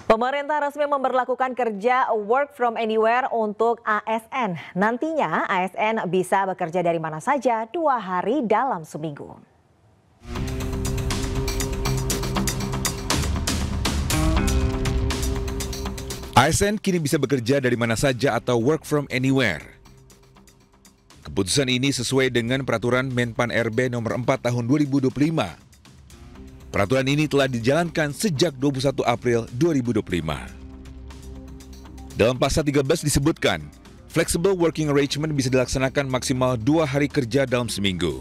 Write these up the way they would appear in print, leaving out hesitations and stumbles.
Pemerintah resmi memberlakukan kerja work from anywhere untuk ASN. Nantinya ASN bisa bekerja dari mana saja 2 hari dalam seminggu. ASN kini bisa bekerja dari mana saja atau work from anywhere. Keputusan ini sesuai dengan Peraturan Menpan RB Nomor 4 Tahun 2025. Peraturan ini telah dijalankan sejak 21 April 2025. Dalam pasal 13 disebutkan, flexible working arrangement bisa dilaksanakan maksimal 2 hari kerja dalam seminggu.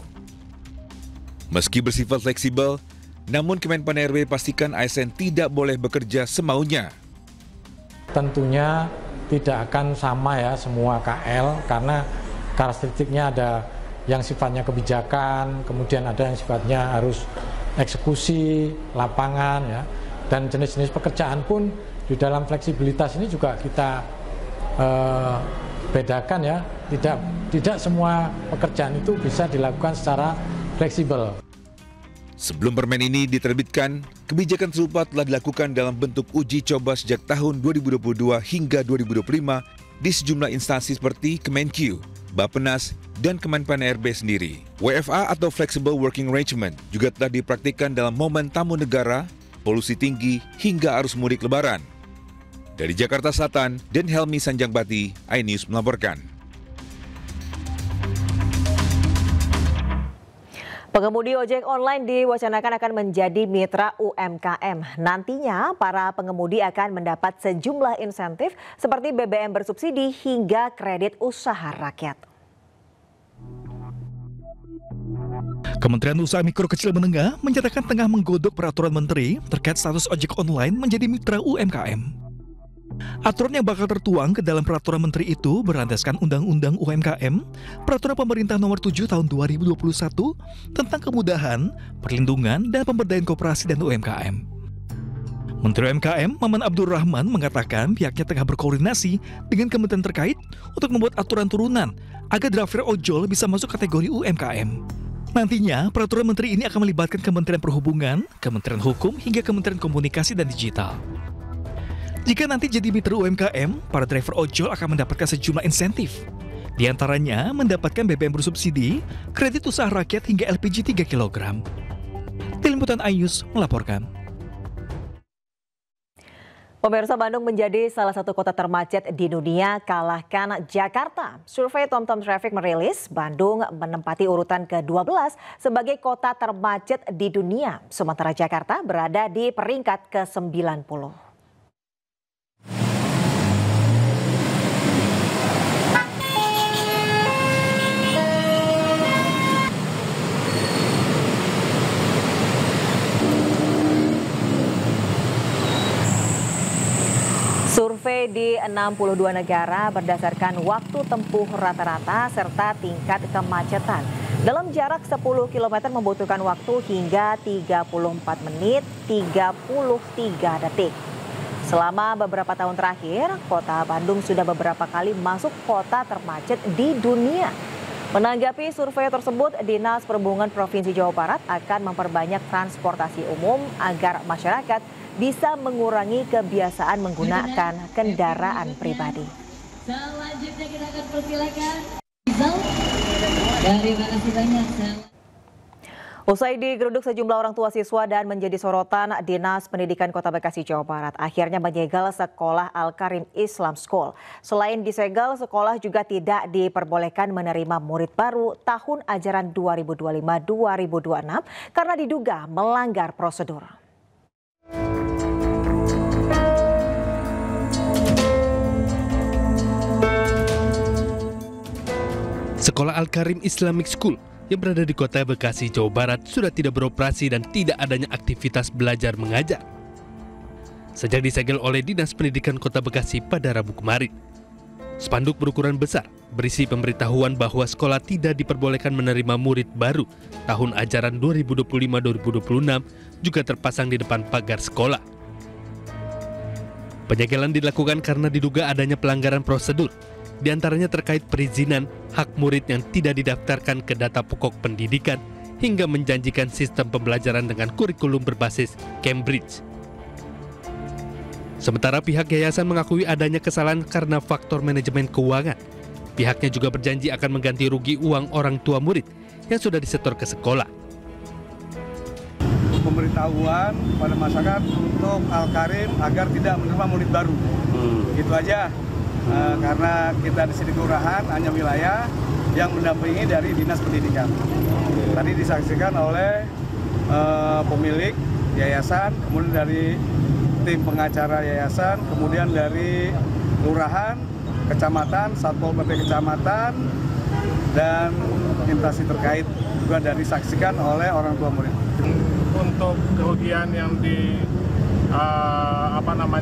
Meski bersifat fleksibel, namun Kemenpan RB pastikan ASN tidak boleh bekerja semaunya. Tentunya tidak akan sama ya semua KL, karena karakteristiknya ada yang sifatnya kebijakan, kemudian ada yang sifatnya harus eksekusi lapangan ya, dan jenis-jenis pekerjaan pun di dalam fleksibilitas ini juga kita bedakan ya, tidak semua pekerjaan itu bisa dilakukan secara fleksibel. Sebelum permen ini diterbitkan, kebijakan serupa telah dilakukan dalam bentuk uji coba sejak tahun 2022 hingga 2025 di sejumlah instansi seperti Kemenq, Bappenas, dan Kemenpan RB sendiri. WFA atau Flexible Working Arrangement juga telah dipraktikkan dalam momen tamu negara, polusi tinggi, hingga arus mudik lebaran. Dari Jakarta Selatan, Dan Helmi Sanjangbati, iNews melaporkan. Pengemudi ojek online diwacanakan akan menjadi mitra UMKM. Nantinya para pengemudi akan mendapat sejumlah insentif seperti BBM bersubsidi hingga kredit usaha rakyat. Kementerian Usaha Mikro Kecil Menengah menyatakan tengah menggodok peraturan menteri terkait status ojek online menjadi mitra UMKM. Aturan yang bakal tertuang ke dalam peraturan menteri itu berlandaskan Undang-Undang UMKM, Peraturan Pemerintah Nomor 7 Tahun 2021 tentang kemudahan, perlindungan, dan pemberdayaan koperasi dan UMKM. Menteri UMKM, Maman Abdurrahman, mengatakan pihaknya tengah berkoordinasi dengan kementerian terkait untuk membuat aturan turunan agar driver ojol bisa masuk kategori UMKM. Nantinya, peraturan menteri ini akan melibatkan Kementerian Perhubungan, Kementerian Hukum, hingga Kementerian Komunikasi dan Digital. Jika nanti jadi mitra UMKM, para driver ojol akan mendapatkan sejumlah insentif. Di antaranya, mendapatkan BBM bersubsidi, kredit usaha rakyat hingga LPG 3 kg. Tim Liputan iNews melaporkan. Pemirsa, Bandung menjadi salah satu kota termacet di dunia, kalahkan Jakarta. Survei TomTom Traffic merilis Bandung menempati urutan ke-12 sebagai kota termacet di dunia, sementara Jakarta berada di peringkat ke-90. Survei di 62 negara berdasarkan waktu tempuh rata-rata serta tingkat kemacetan. Dalam jarak 10 km membutuhkan waktu hingga 34 menit 33 detik. Selama beberapa tahun terakhir, kota Bandung sudah beberapa kali masuk kota termacet di dunia. Menanggapi survei tersebut, Dinas Perhubungan Provinsi Jawa Barat akan memperbanyak transportasi umum agar masyarakat bisa mengurangi kebiasaan menggunakan kendaraan pribadi. Selanjutnya kita akan persilakan dari mana banyak. Usai digeruduk sejumlah orang tua siswa dan menjadi sorotan, Dinas Pendidikan Kota Bekasi, Jawa Barat akhirnya menyegel sekolah Al-Karim Islam School. Selain disegel, sekolah juga tidak diperbolehkan menerima murid baru tahun ajaran 2025-2026 karena diduga melanggar prosedur. Sekolah Al-Karim Islamic School yang berada di Kota Bekasi, Jawa Barat sudah tidak beroperasi dan tidak adanya aktivitas belajar mengajar sejak disegel oleh Dinas Pendidikan Kota Bekasi pada Rabu kemarin. Spanduk berukuran besar berisi pemberitahuan bahwa sekolah tidak diperbolehkan menerima murid baru tahun ajaran 2025-2026 juga terpasang di depan pagar sekolah. Penyegelan dilakukan karena diduga adanya pelanggaran prosedur, di antaranya terkait perizinan hak murid yang tidak didaftarkan ke data pokok pendidikan hingga menjanjikan sistem pembelajaran dengan kurikulum berbasis Cambridge. Sementara pihak yayasan mengakui adanya kesalahan karena faktor manajemen keuangan. Pihaknya juga berjanji akan mengganti rugi uang orang tua murid yang sudah disetor ke sekolah. Pemberitahuan pada masyarakat untuk Al-Karim agar tidak menerima murid baru. Itu aja. Karena kita di sini kelurahan hanya wilayah yang mendampingi dari Dinas Pendidikan. Tadi disaksikan oleh pemilik yayasan, kemudian dari tim pengacara yayasan, kemudian dari kelurahan, kecamatan, Satpol PP kecamatan, dan instansi terkait juga dari disaksikan oleh orang tua murid. Untuk kerugian yang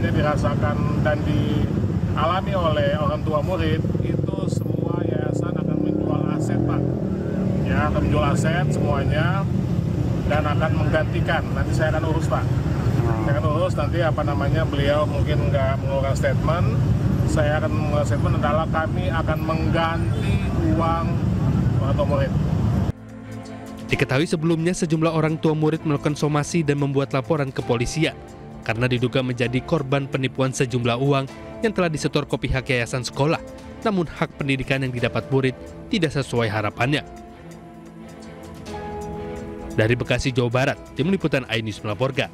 dirasakan dan dialami oleh orang tua murid, itu semua yayasan akan menjual aset, Pak. Ya, akan menjual aset semuanya dan akan menggantikan. Nanti saya akan urus, Pak. Saya akan urus nanti beliau mungkin nggak mengeluarkan statement. Saya akan mengeluarkan statement adalah kami akan mengganti uang orang tua murid. Diketahui sebelumnya sejumlah orang tua murid melakukan somasi dan membuat laporan ke polisian karena diduga menjadi korban penipuan sejumlah uang yang telah disetor ke pihak yayasan sekolah, namun hak pendidikan yang didapat murid tidak sesuai harapannya. Dari Bekasi, Jawa Barat, Tim Liputan iNews melaporkan.